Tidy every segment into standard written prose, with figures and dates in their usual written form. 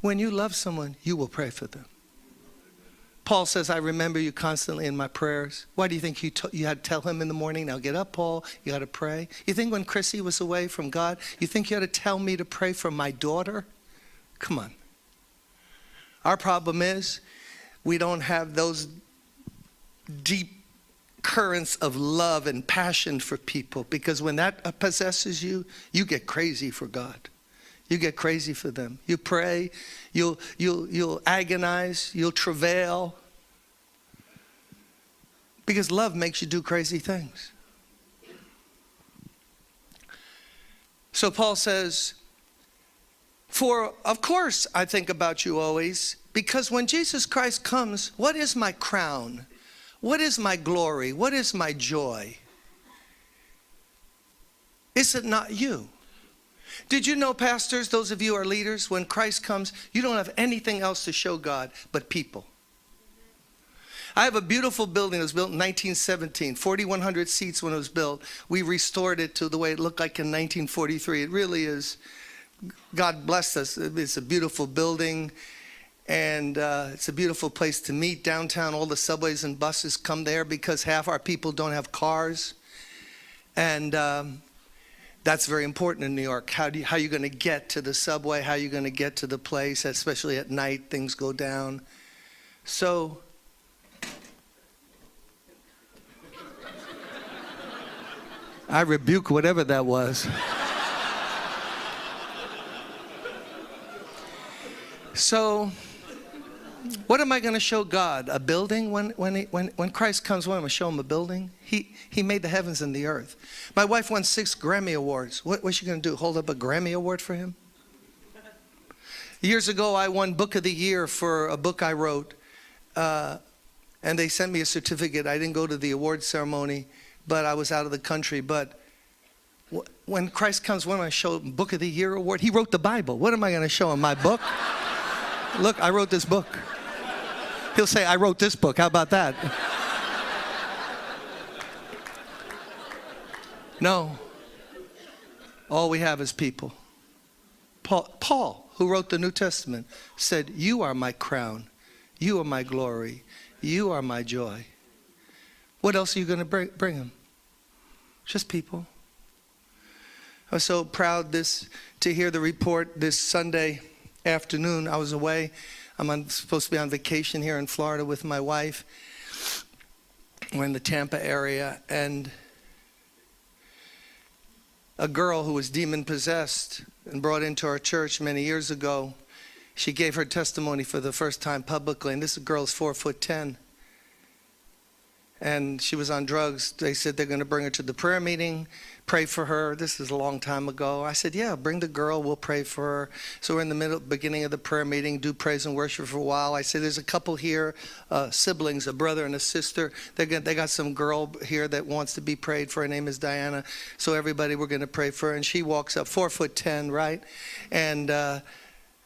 When you love someone, you will pray for them. Paul says, I remember you constantly in my prayers. Why do you think you had to tell him in the morning, now get up, Paul, you got to pray? You think when Chrissy was away from God, you think you had to tell me to pray for my daughter? Come on. Our problem is we don't have those deep currents of love and passion for people, because when that possesses you, you get crazy for God. You get crazy for them. You pray, you'll agonize, you'll travail. Because love makes you do crazy things. So Paul says, for of course I think about you always, because when Jesus Christ comes, what is my crown? What is my glory? What is my joy? Is it not you? Did you know, pastors, those of you who are leaders, when Christ comes, you don't have anything else to show God but people. I have a beautiful building that was built in 1917, 4,100 seats when it was built. We restored it to the way it looked like in 1943. It really is, God blessed us. It's a beautiful building, and it's a beautiful place to meet downtown. All the subways and buses come there because half our people don't have cars. And that's very important in New York. How are you going to get to the subway? How are you going to get to the place? Especially at night, things go down. So, I rebuke whatever that was. So, what am I going to show God? A building? When Christ comes, what am I going to show him? A building? He made the heavens and the earth. My wife won 6 Grammy Awards. What's she going to do? Hold up a Grammy Award for him? Years ago, I won Book of the Year for a book I wrote. And they sent me a certificate. I didn't go to the award ceremony, but I was out of the country. But when Christ comes, what am I going to show him? Book of the Year award? He wrote the Bible. What am I going to show him? My book? Look, I wrote this book. He'll say, I wrote this book. How about that? No. All we have is people. Paul, who wrote the New Testament, said, you are my crown. You are my glory. You are my joy. What else are you going to bring him? Just people. I was so proud to hear the report this Sunday afternoon. I was away. I'm supposed to be on vacation here in Florida with my wife. We're in the Tampa area, and a girl who was demon-possessed and brought into our church many years ago, she gave her testimony for the first time publicly, and this girl's 4'10", and she was on drugs. They said they're going to bring her to the prayer meeting, pray for her. This is a long time ago. I said, yeah, bring the girl, we'll pray for her. So we're in the beginning of the prayer meeting, do praise and worship for a while. I said, there's a couple here, siblings, a brother and a sister. They got some girl here that wants to be prayed for. Her name is Diana. So everybody, we're going to pray for her. And she walks up, 4'10", right? And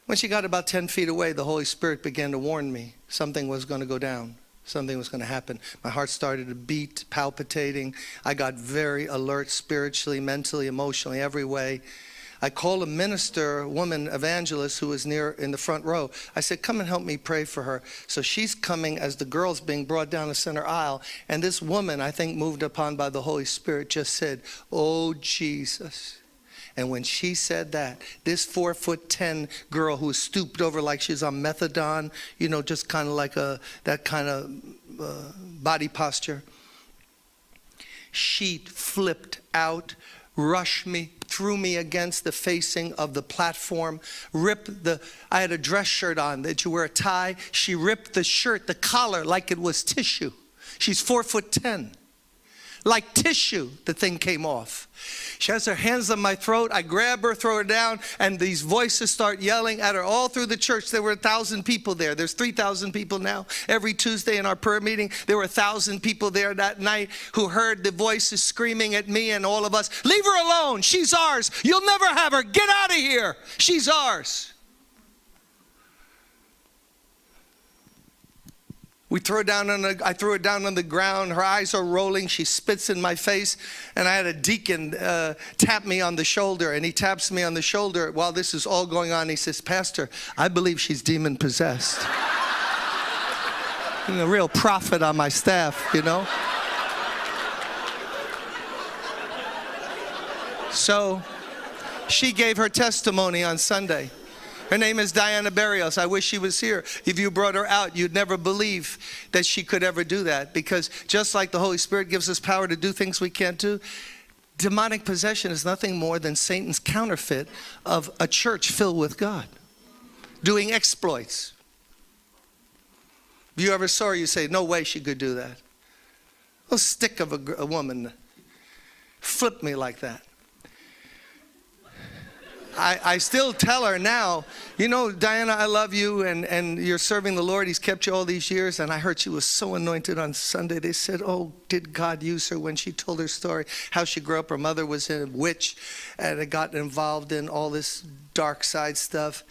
when she got about 10 feet away, the Holy Spirit began to warn me something was going to go down. Something was going to happen. My heart started to beat, palpitating. I got very alert spiritually, mentally, emotionally, every way. I called a minister, a woman evangelist who was near in the front row. I said, come and help me pray for her. So she's coming as the girl's being brought down the center aisle. And this woman, I think moved upon by the Holy Spirit, just said, oh, Jesus. And when she said that, this 4'10" girl who was stooped over like she's on methadone, you know, just kind of like that kind of body posture, she flipped out, rushed me, threw me against the facing of the platform, I had a dress shirt on that you wear a tie. She ripped the shirt, the collar, like it was tissue. She's 4'10". Like tissue, the thing came off. She has her hands on my throat. I grab her, throw her down, and these voices start yelling at her all through the church. There were 1,000 people there. There's 3,000 people now. Every Tuesday in our prayer meeting, there were 1,000 people there that night who heard the voices screaming at me and all of us. Leave her alone. She's ours. You'll never have her. Get out of here. She's ours. I threw it down on the ground. Her eyes are rolling. She spits in my face. And I had a deacon tap me on the shoulder. And he taps me on the shoulder while this is all going on. He says, Pastor, I believe she's demon possessed. A real prophet on my staff, you know. So she gave her testimony on Sunday. Her name is Diana Barrios. I wish she was here. If you brought her out, you'd never believe that she could ever do that. Because just like the Holy Spirit gives us power to do things we can't do, demonic possession is nothing more than Satan's counterfeit of a church filled with God, doing exploits. If you ever saw her, you say, no way she could do that. A stick of a woman flipped me like that. I still tell her now, you know, Diana, I love you, and you're serving the Lord. He's kept you all these years. And I heard she was so anointed on Sunday. They said, oh, did God use her when she told her story, how she grew up. Her mother was a witch and had gotten involved in all this dark side stuff.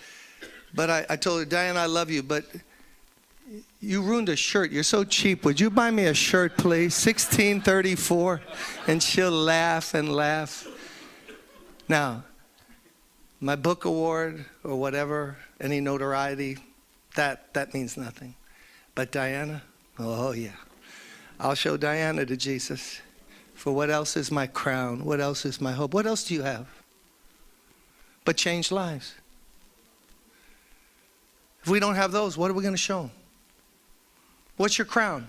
But I told her, Diana, I love you, but you ruined a shirt. You're so cheap. Would you buy me a shirt, please? $16.34. And she'll laugh and laugh. Now, my book award or whatever, any notoriety, that means nothing. But Diana, oh yeah. I'll show Diana to Jesus. For what else is my crown? What else is my hope? What else do you have? But change lives. If we don't have those, what are we going to show them? What's your crown?